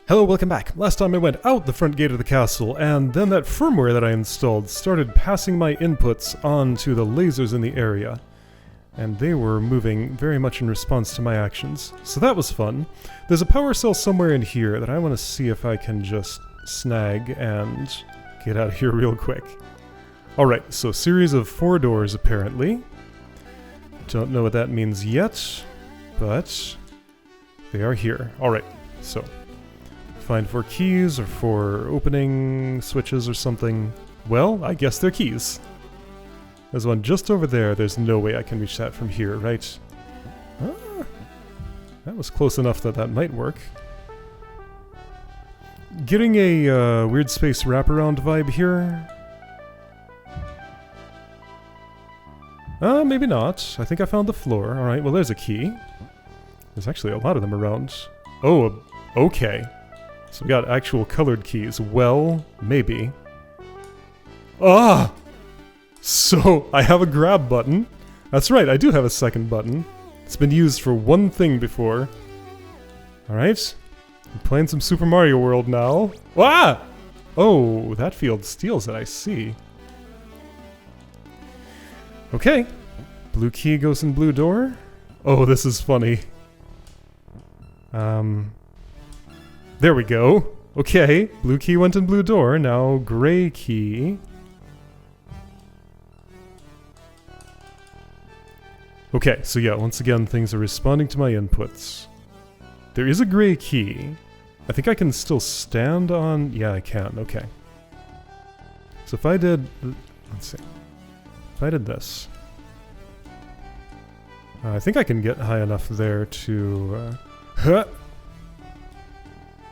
Hello, welcome back. Last time I went out the front gate of the castle, and then that firmware that I installed started passing my inputs on to the lasers in the area. And they were moving very much in response to my actions. So that was fun. There's a power cell somewhere in here that I want to see if I can just snag and get out of here real quick. Alright, so series of 4 doors apparently. Don't know what that means yet, but they are here. Alright, so find 4 keys or 4 opening switches or something. Well, I guess they're keys. There's one just over there. There's no way I can reach that from here, right? Ah, that was close enough that that might work. Getting a weird space wraparound vibe here. Maybe not. I think I found the floor. Alright, well there's a key. There's actually a lot of them around. Oh, okay. So we got actual colored keys. Well, maybe. Ah! So, I have a grab button. That's right, I do have a second button. It's been used for one thing before. Alright. I'm playing some Super Mario World now. Ah! Oh, that field steals it, I see. Okay. Blue key goes in blue door. Oh, this is funny. There we go. Okay, blue key went in blue door, now gray key. Okay, so yeah, once again, things are responding to my inputs. There is a gray key. I think I can still stand on... Yeah, I can, okay. So if I did... Let's see. If I did this... I think I can get high enough there to...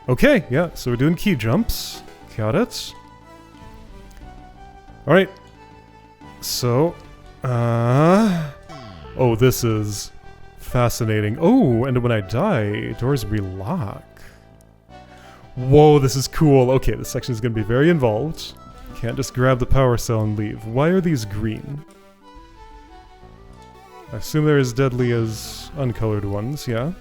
Okay, yeah, so we're doing key jumps. Got it. Alright. So... Oh, this is fascinating. Oh, and when I die, doors relock. Whoa, this is cool. Okay, this section is going to be very involved. Can't just grab the power cell and leave. Why are these green? I assume they're as deadly as uncolored ones, yeah?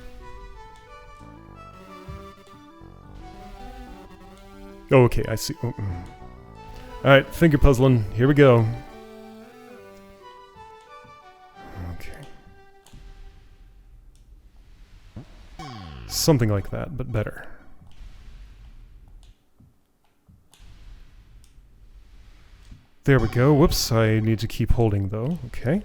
Oh, okay, I see. Oh, Alright, finger puzzling. Here we go. Something like that, but better. There we go. Whoops, I need to keep holding though. Okay.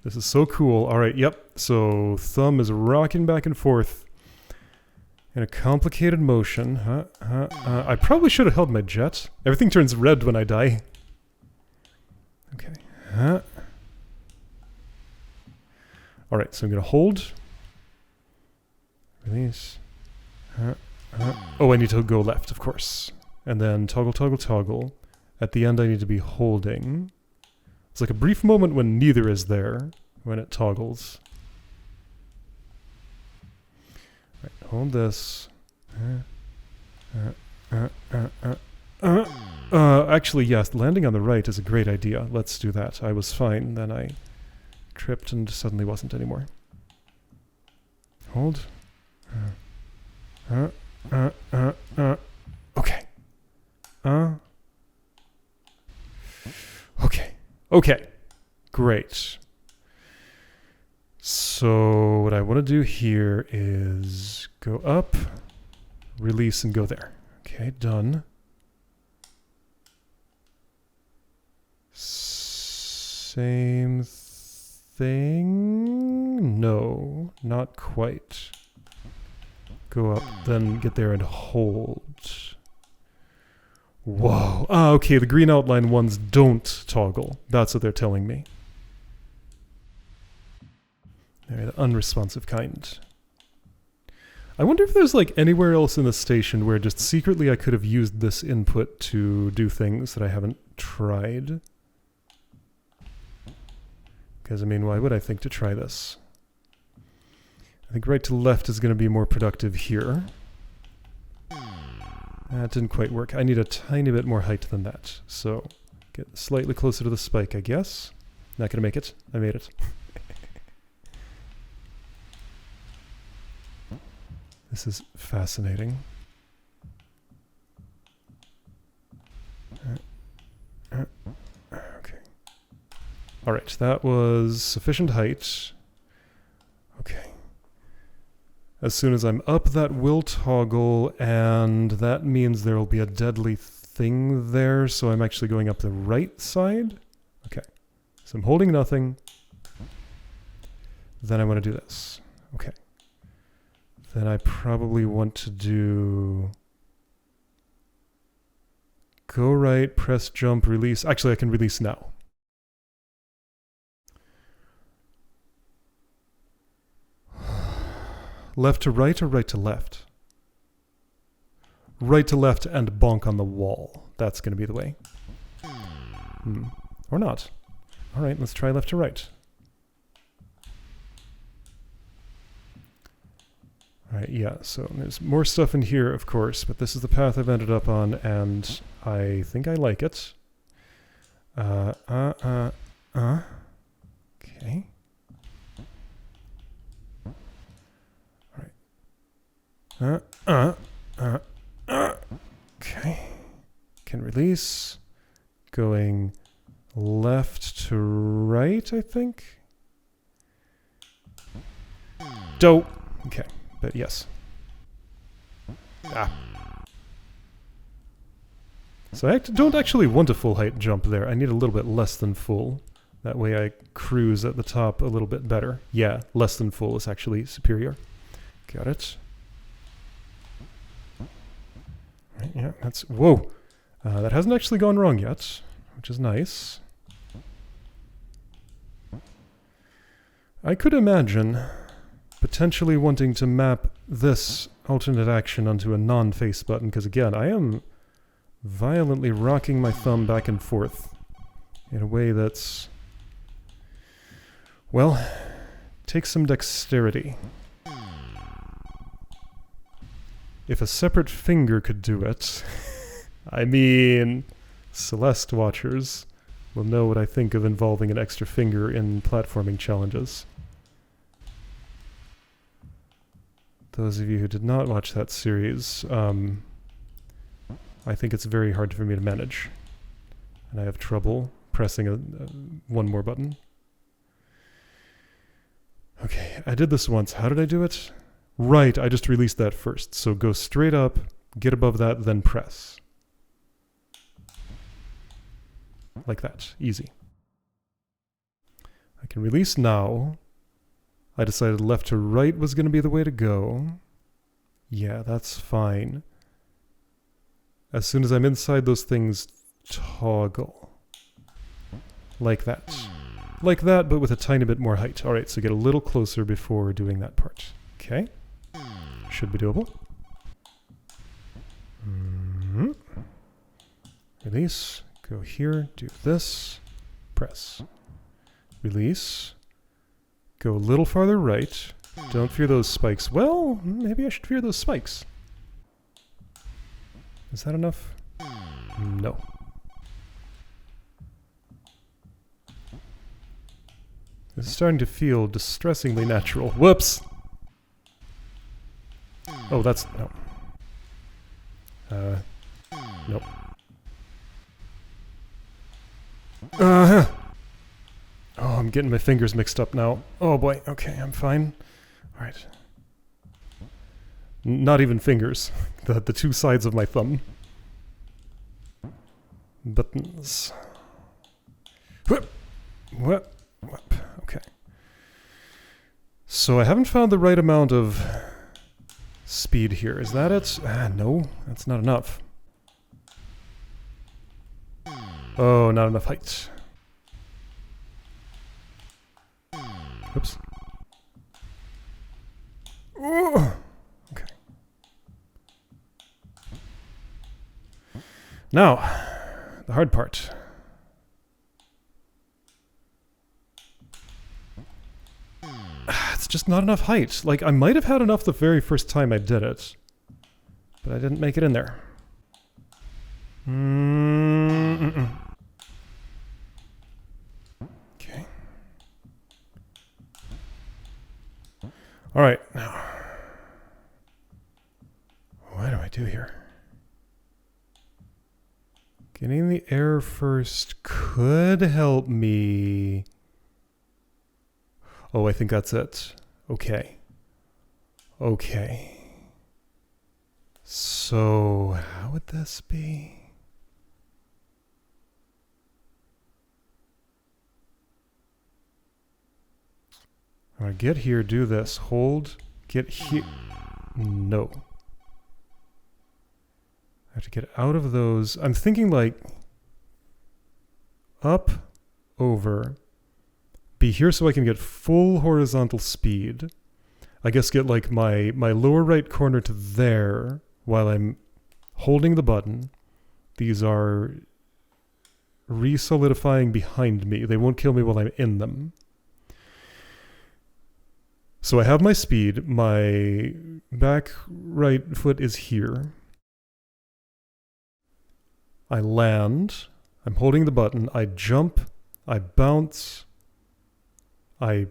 This is so cool. Alright, yep. So, thumb is rocking back and forth in a complicated motion. I probably should have held my jet. Everything turns red when I die. Okay. Alright, so I'm going to hold. Release. Oh, I need to go left, of course. And then toggle, toggle, toggle. At the end I need to be holding. It's like a brief moment when neither is there, when it toggles. Right, hold this. Actually, yes, landing on the right is a great idea. Let's do that. I was fine, then I tripped and suddenly wasn't anymore. Hold. Okay. Okay. Okay. Great. So what I want to do here is go up, release, and go there. Okay, done. Same thing? No, not quite. Go up, then get there and hold. Whoa. Ah, okay, the green outline ones don't toggle. That's what they're telling me. They're the unresponsive kind. I wonder if there's like anywhere else in the station where just secretly I could have used this input to do things that I haven't tried. Because, I mean, why would I think to try this? I think right to left is going to be more productive here. That didn't quite work. I need a tiny bit more height than that. So, get slightly closer to the spike, I guess. Not going to make it. I made it. This is fascinating. Okay. Alright, that was sufficient height. Okay. As soon as I'm up, that will toggle, and that means there will be a deadly thing there, so I'm actually going up the right side. Okay. So I'm holding nothing. Then I want to do this. Okay. Then I probably want to do... Go right, press jump, release. Actually, I can release now. Left to right or right to left? Right to left and bonk on the wall. That's going to be the way. Or not. Alright, let's try left to right. Alright, yeah, so there's more stuff in here, of course, but this is the path I've ended up on, and I think I like it. Okay. Alright. Okay. Can release. Going left to right, I think. Dope. Okay, but yes. So I don't actually want a full height jump there. I need a little bit less than full. That way I cruise at the top a little bit better. Yeah, less than full is actually superior. Got it. Right, yeah, that's... Whoa! That hasn't actually gone wrong yet, which is nice. I could imagine potentially wanting to map this alternate action onto a non-face button, because again, I am violently rocking my thumb back and forth in a way that's... well, takes some dexterity. If a separate finger could do it, I mean, Celeste watchers will know what I think of involving an extra finger in platforming challenges. Those of you who did not watch that series, I think it's very hard for me to manage. And I have trouble pressing one more button. Okay, I did this once. How did I do it? Right, I just released that first. So go straight up, get above that, then press. Like that. Easy. I can release now. I decided left to right was going to be the way to go. Yeah, that's fine. As soon as I'm inside those things, toggle. Like that. Like that, but with a tiny bit more height. Alright, so get a little closer before doing that part. Okay. Should be doable. Release. Go here, do this. Press. Release. Go a little farther right. Don't fear those spikes. Well, maybe I should fear those spikes. Is that enough? No. This is starting to feel distressingly natural. Whoops! Oh, that's... no. Nope. Oh, I'm getting my fingers mixed up now. Oh boy, okay, I'm fine. Alright. Not even fingers. The two sides of my thumb. Buttons. Whoop! Whoop! Whoop. Okay. So I haven't found the right amount of speed here. Is that it? No, that's not enough. Oh, not enough height. Oops. Ooh. Okay. Now, the hard part. It's just not enough height. Like, I might have had enough the very first time I did it, but I didn't make it in there. Okay. Alright, now. do here? Getting the air first could help me. Oh, I think that's it. Okay. Okay. So, how would this be? All right, get here, do this. Hold, get here. No. I have to get out of those. I'm thinking like up, over, be here so I can get full horizontal speed. I guess get like my lower right corner to there while I'm holding the button. These are re-solidifying behind me. They won't kill me while I'm in them. So I have my speed. My back right foot is here. I land. I'm holding the button. I jump. I bounce. I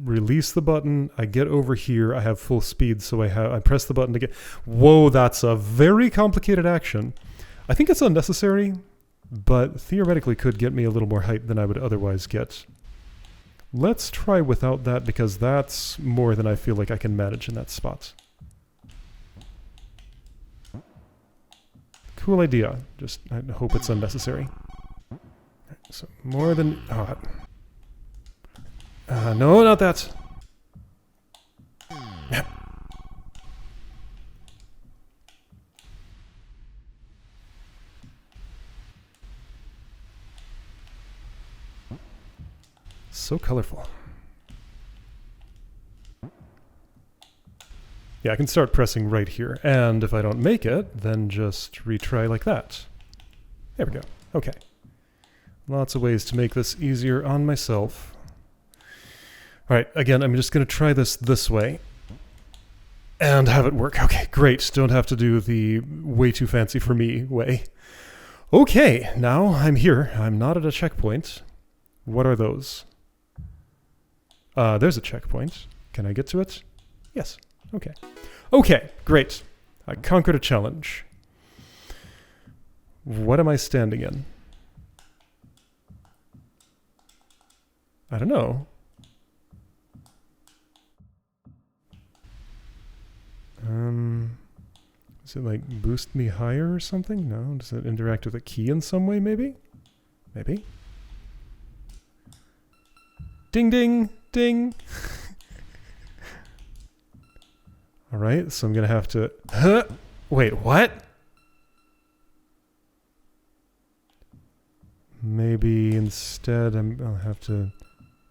release the button. I get over here. I have full speed, so I press the button to get. Whoa, that's a very complicated action. I think it's unnecessary, but theoretically could get me a little more height than I would otherwise get. Let's try without that, because that's more than I feel like I can manage in that spot. Cool idea. Just, I hope it's unnecessary. So, more than... no, not that. So colorful. Yeah, I can start pressing right here, and if I don't make it, then just retry like that. There we go. Okay. Lots of ways to make this easier on myself. Alright, again, I'm just going to try this way, and have it work. Okay, great. Don't have to do the way too fancy for me way. Okay, now I'm here. I'm not at a checkpoint. What are those? There's a checkpoint. Can I get to it? Yes. Okay. Okay, great. I conquered a challenge. What am I standing in? I don't know. Does it like boost me higher or something? No? Does it interact with a key in some way maybe? Maybe. Ding ding! Ding! Alright, so I'm gonna have to... Wait, what? Maybe instead I'll have to...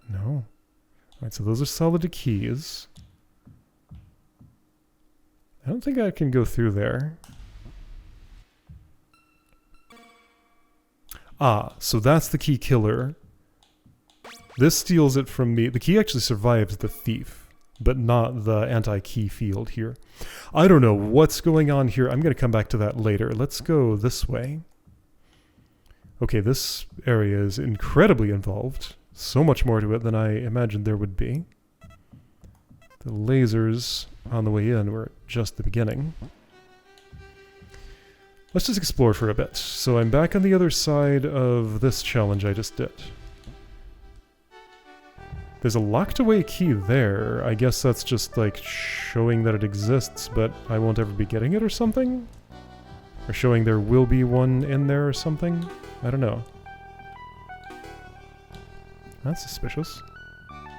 No. Alright, so those are solid keys. I don't think I can go through there. Ah, so that's the key killer. This steals it from me. The key actually survives the thief, but not the anti-key field here. I don't know what's going on here. I'm going to come back to that later. Let's go this way. Okay, this area is incredibly involved. So much more to it than I imagined there would be. The lasers on the way in were just the beginning. Let's just explore for a bit. So I'm back on the other side of this challenge I just did. There's a locked away key there. I guess that's just like showing that it exists, but I won't ever be getting it or something? Or showing there will be one in there or something? I don't know. That's suspicious.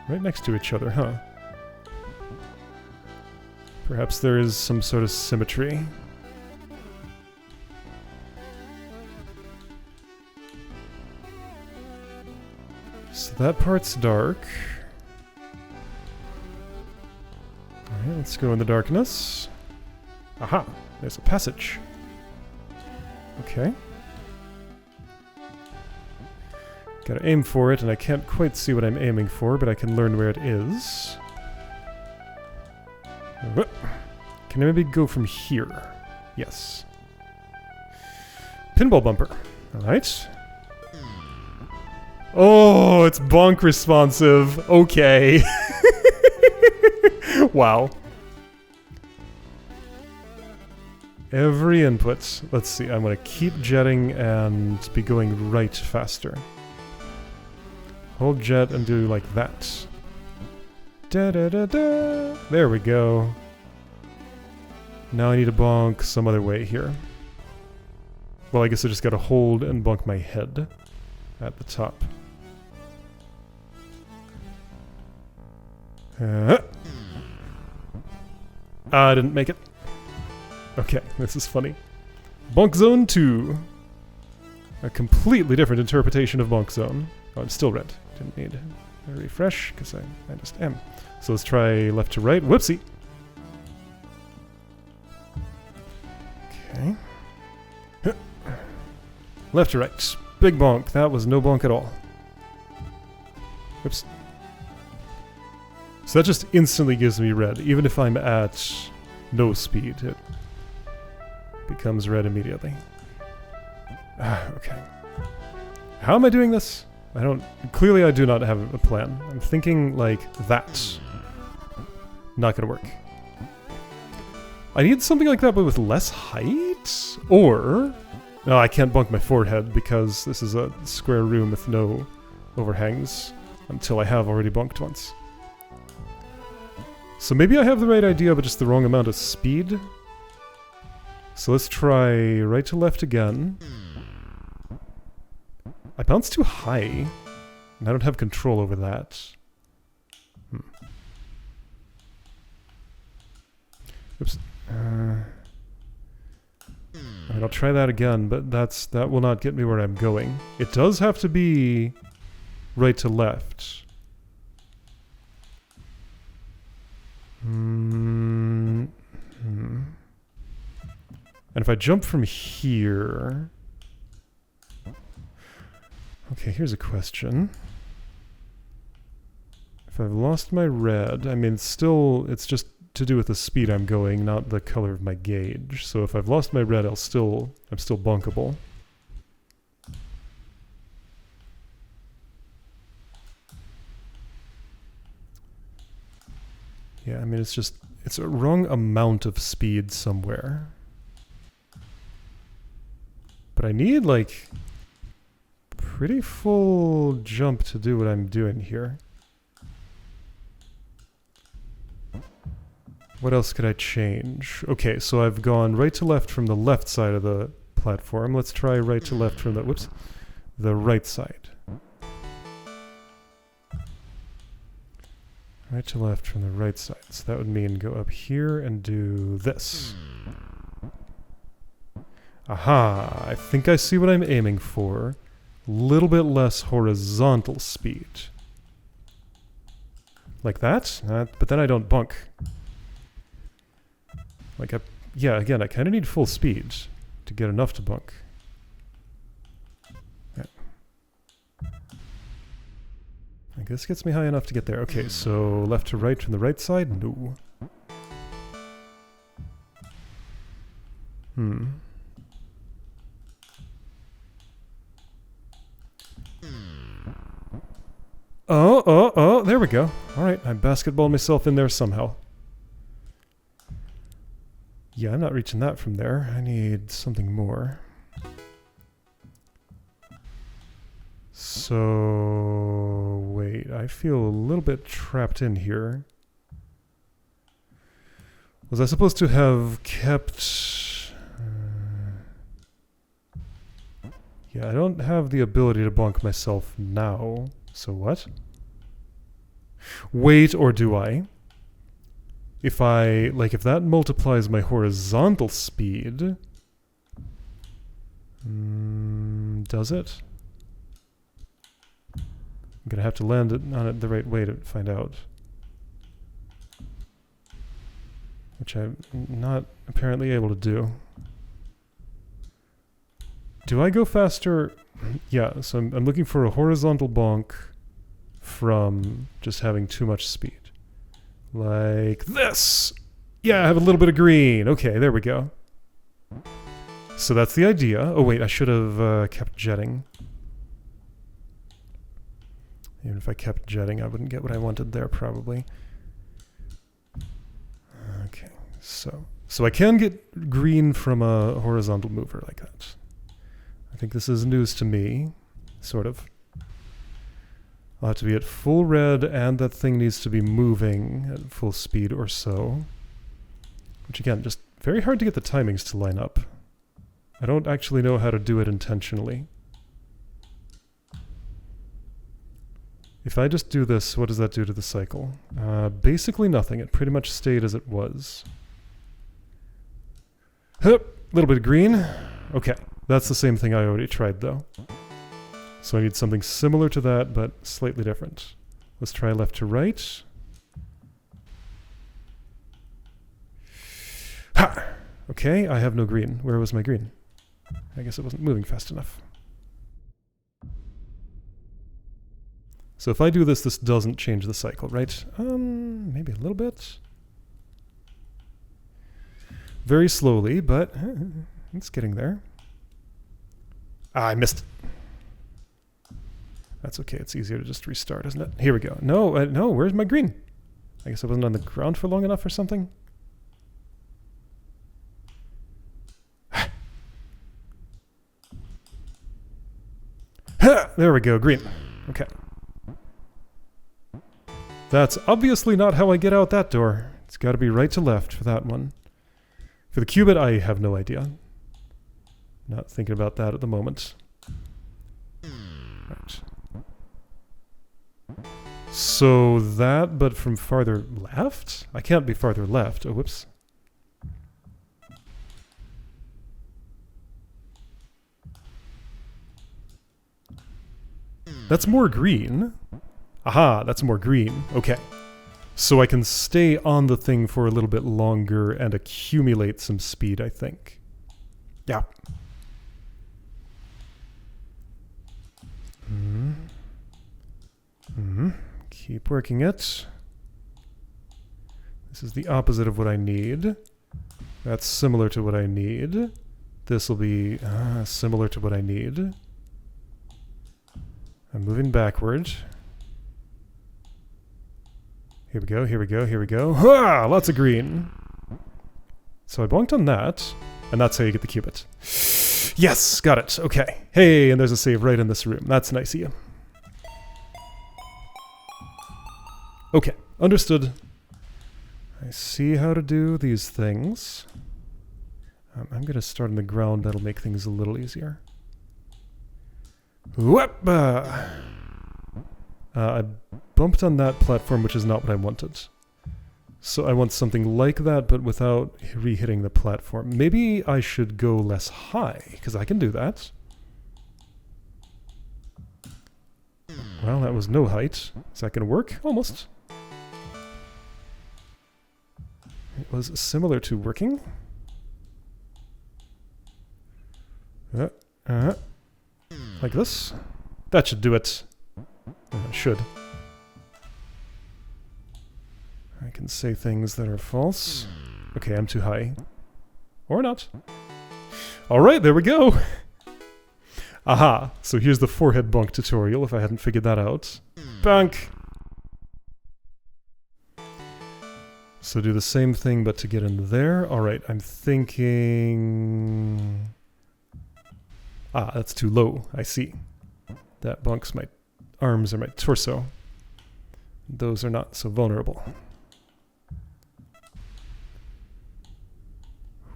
Right next to each other, huh? Perhaps there is some sort of symmetry. So that part's dark. Alright, let's go in the darkness. Aha! There's a passage. Okay. Gotta aim for it, and I can't quite see what I'm aiming for, but I can learn where it is. Can I maybe go from here? Yes. Pinball bumper. Alright. Oh, it's bonk responsive. Okay. Wow. Every input. Let's see, I'm gonna keep jetting and be going right faster. Hold jet and do like that. Da da da da. There we go. Now I need to bonk some other way here. Well, I guess I just gotta hold and bonk my head at the top. I didn't make it. Okay, this is funny. Bonk Zone 2. A completely different interpretation of Bonk Zone. Oh, I'm still red. Didn't need a refresh, because I just am. So let's try left to right. Whoopsie! Okay. Left to right. Big bonk. That was no bonk at all. Oops. So that just instantly gives me red. Even if I'm at no speed, it becomes red immediately. Okay. How am I doing this? Clearly I do not have a plan. I'm thinking like that. Not gonna work. I need something like that but with less height? Or... No, I can't bonk my forehead because this is a square room with no overhangs until I have already bonked once. So maybe I have the right idea but just the wrong amount of speed? So let's try right to left again. I bounced too high, and I don't have control over that. Oops. Alright, I'll try that again, but that will not get me where I'm going. It does have to be right to left. And if I jump from here... Okay, here's a question. If I've lost my red, I mean, still, it's just to do with the speed I'm going, not the color of my gauge. So if I've lost my red, I'm still bonkable. Yeah, I mean, it's a wrong amount of speed somewhere. But I need, like... pretty full jump to do what I'm doing here. What else could I change? Okay, so I've gone right to left from the left side of the platform. Let's try right to left from the right side. Right to left from the right side. So that would mean go up here and do this. Aha! I think I see what I'm aiming for. Little bit less horizontal speed. Like that? But then I don't bonk. Like, yeah, again, I kind of need full speed to get enough to bonk. Yeah. I guess gets me high enough to get there. Okay, so left to right from the right side? No. Oh, there we go. Alright, I basketballed myself in there somehow. Yeah, I'm not reaching that from there. I need something more. So... wait, I feel a little bit trapped in here. Was I supposed to have kept... yeah, I don't have the ability to bonk myself now. So what? Wait, or do I? If if that multiplies my horizontal speed... does it? I'm gonna have to land on it the right way to find out. Which I'm not apparently able to do. Do I go faster? Yeah, so I'm looking for a horizontal bonk from just having too much speed. Like this! Yeah, I have a little bit of green. Okay, there we go. So that's the idea. Oh wait, I should have kept jetting. Even if I kept jetting, I wouldn't get what I wanted there, probably. Okay, so So I can get green from a horizontal mover like that. I think this is news to me, sort of. I'll have to be at full red, and that thing needs to be moving at full speed or so. Which again, just very hard to get the timings to line up. I don't actually know how to do it intentionally. If I just do this, what does that do to the cycle? Basically nothing. It pretty much stayed as it was. Hup! Little bit of green. Okay, that's the same thing I already tried though. So I need something similar to that, but slightly different. Let's try left to right. Ha! Okay, I have no green. Where was my green? I guess it wasn't moving fast enough. So if I do this, this doesn't change the cycle, right? Maybe a little bit. Very slowly, but it's getting there. Ah, I missed it. That's okay, it's easier to just restart, isn't it? Here we go. No, no, where's my green? I guess I wasn't on the ground for long enough or something. There we go, green. Okay. That's obviously not how I get out that door. It's got to be right to left for that one. For the cubit, I have no idea. Not thinking about that at the moment. Right. So that, but from farther left? I can't be farther left. Oh, whoops. That's more green. Aha, that's more green. Okay. So I can stay on the thing for a little bit longer and accumulate some speed, I think. Yeah. Keep working it. This is the opposite of what I need. That's similar to what I need. This will be similar to what I need. I'm moving backward. Here we go, here we go, here we go. Ha! Lots of green. So I bonked on that, and that's how you get the cubit. Yes! Got it. Okay. Hey, and there's a save right in this room. That's nice of you. Okay. Understood. I see how to do these things. I'm going to start on the ground. That'll make things a little easier. Whoop! I bumped on that platform, which is not what I wanted. So I want something like that, but without re-hitting the platform. Maybe I should go less high, because I can do that. Well, that was no height. Is that going to work? Almost. It was similar to working. Like this. That should do it. It should. I can say things that are false. Okay, I'm too high. Or not. Alright, there we go! Aha! So here's the forehead bonk tutorial, if I hadn't figured that out. Bonk! So do the same thing, but to get in there. Alright, I'm thinking... Ah, that's too low. I see. That bonks my arms or my torso. Those are not so vulnerable.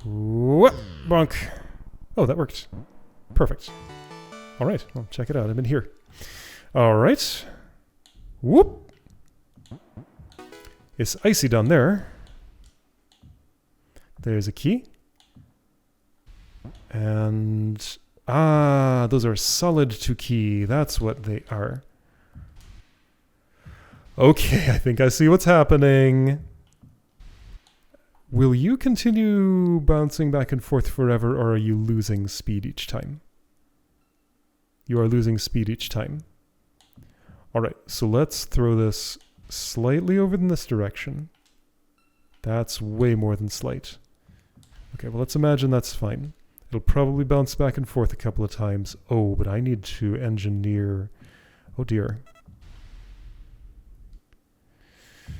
Whoop! Bonk! Oh, that worked. Perfect. Alright, well, check it out. I'm in here. Alright. Whoop! It's icy down there. There's a key. And... Ah, those are solid to key. That's what they are. Okay, I think I see what's happening. Will you continue bouncing back and forth forever, or are you losing speed each time? You are losing speed each time. Alright, so let's throw this slightly over in this direction. That's way more than slight. Okay, well let's imagine that's fine. It'll probably bounce back and forth a couple of times. Oh, but I need to engineer... Oh dear.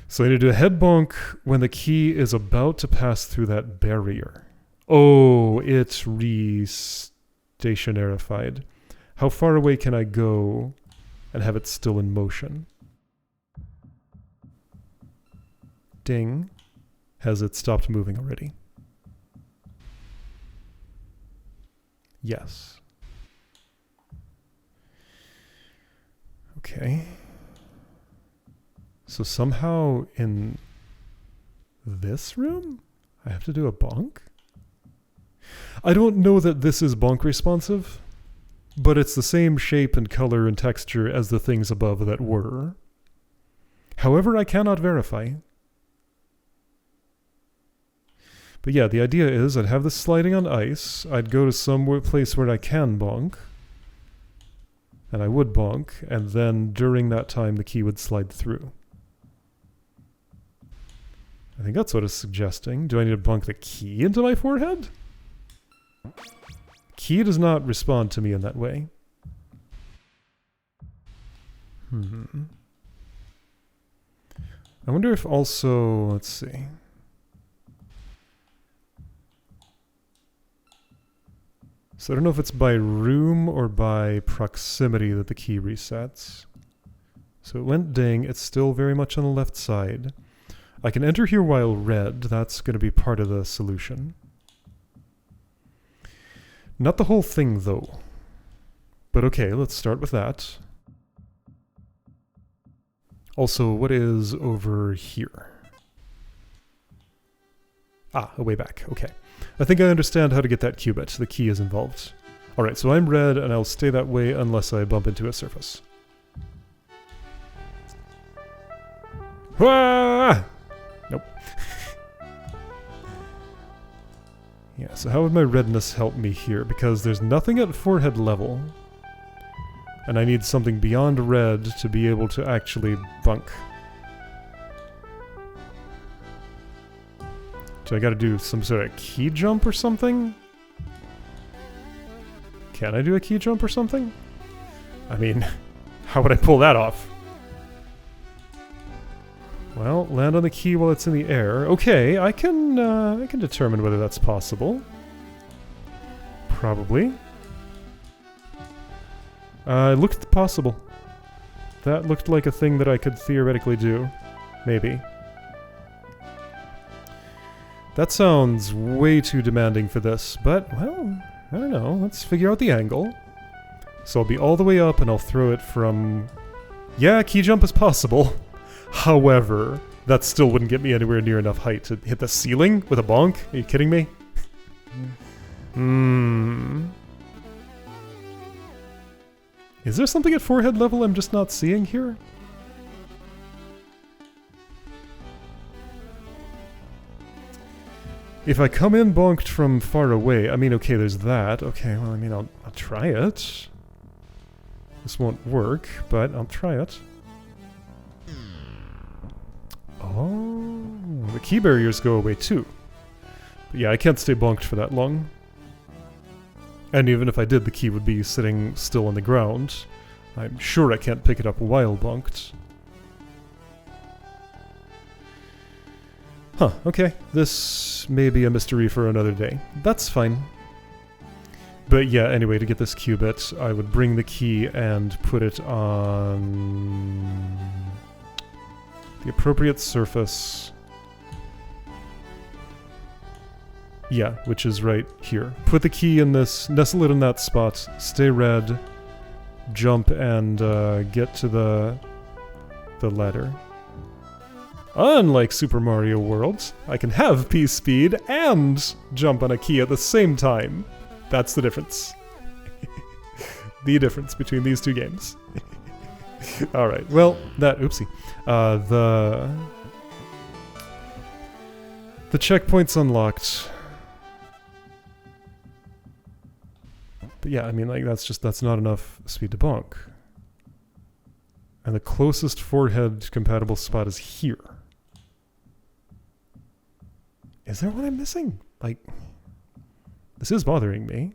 So I need to do a head bonk when the key is about to pass through that barrier. Oh, it's re-stationarified. How far away can I go and have it still in motion? Ding. Has it stopped moving already? Yes. Okay. So somehow in this room, I have to do a bonk? I don't know that this is bonk responsive, but it's the same shape and color and texture as the things above that were. However, I cannot verify. But yeah, the idea is I'd have this sliding on ice, I'd go to some place where I can bonk, and I would bonk, and then during that time the key would slide through. I think that's what it's suggesting. Do I need to bonk the key into my forehead? Key does not respond to me in that way. I wonder if also, let's see. So I don't know if it's by room or by proximity that the key resets. So it went ding, it's still very much on the left side. I can enter here while red, that's going to be part of the solution. Not the whole thing though. But okay, let's start with that. Also, what is over here? Ah, a way back, okay. I think I understand how to get that qubit. The key is involved. Alright, so I'm red, and I'll stay that way unless I bump into a surface. Ah! Nope. Yeah, so how would my redness help me here? Because there's nothing at forehead level. And I need something beyond red to be able to actually bunk. So I gotta do some sort of key jump or something? Can I do a key jump or something? I mean, how would I pull that off? Well, land on the key while it's in the air. Okay, I can determine whether that's possible. Probably. It looked possible. That looked like a thing that I could theoretically do. Maybe. That sounds way too demanding for this, but, well, I don't know. Let's figure out the angle. So I'll be all the way up and I'll throw it from... Yeah, key jump is possible. However, that still wouldn't get me anywhere near enough height to hit the ceiling with a bonk. Are you kidding me? Is there something at forehead level I'm just not seeing here? If I come in bonked from far away, I mean, okay, there's that. Okay, well, I mean, I'll try it. This won't work, but I'll try it. Oh, the key barriers go away too. But yeah, I can't stay bonked for that long. And even if I did, the key would be sitting still on the ground. I'm sure I can't pick it up while bonked. Huh, okay. This may be a mystery for another day. That's fine. But yeah, anyway, to get this qubit, I would bring the key and put it on the appropriate surface. Yeah, which is right here. Put the key in this, nestle it in that spot, stay red, jump and get to the ladder. Unlike Super Mario World, I can have P-Speed and jump on a key at the same time. That's the difference. The difference between these two games. Alright, well, oopsie. The checkpoint's unlocked. But yeah, I mean, like, that's not enough speed to bonk. And the closest forehead compatible spot is here. Is there one I'm missing? Like, this is bothering me.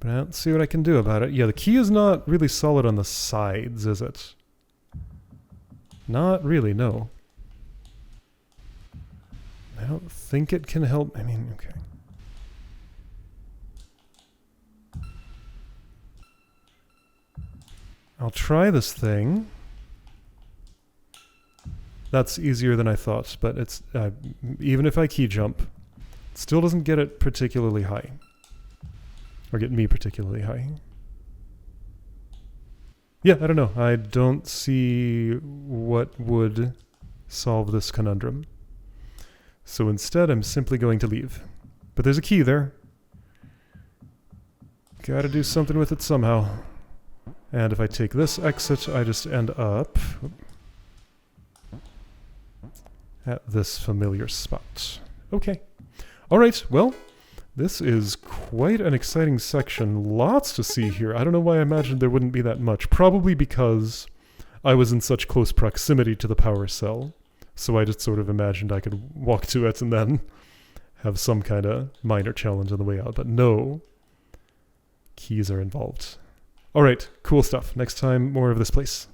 But I don't see what I can do about it. Yeah, the key is not really solid on the sides, is it? Not really, no. I don't think it can help. I mean, okay. I'll try this thing. That's easier than I thought, but it's even if I key jump, it still doesn't get it particularly high. Or get me particularly high. Yeah, I don't know. I don't see what would solve this conundrum. So instead, I'm simply going to leave. But there's a key there. Gotta do something with it somehow. And if I take this exit, I just end up at this familiar spot. Okay. Alright, well, this is quite an exciting section. Lots to see here. I don't know why I imagined there wouldn't be that much. Probably because I was in such close proximity to the power cell. So I just sort of imagined I could walk to it and then have some kind of minor challenge on the way out. But no, keys are involved. Alright, cool stuff. Next time, more of this place.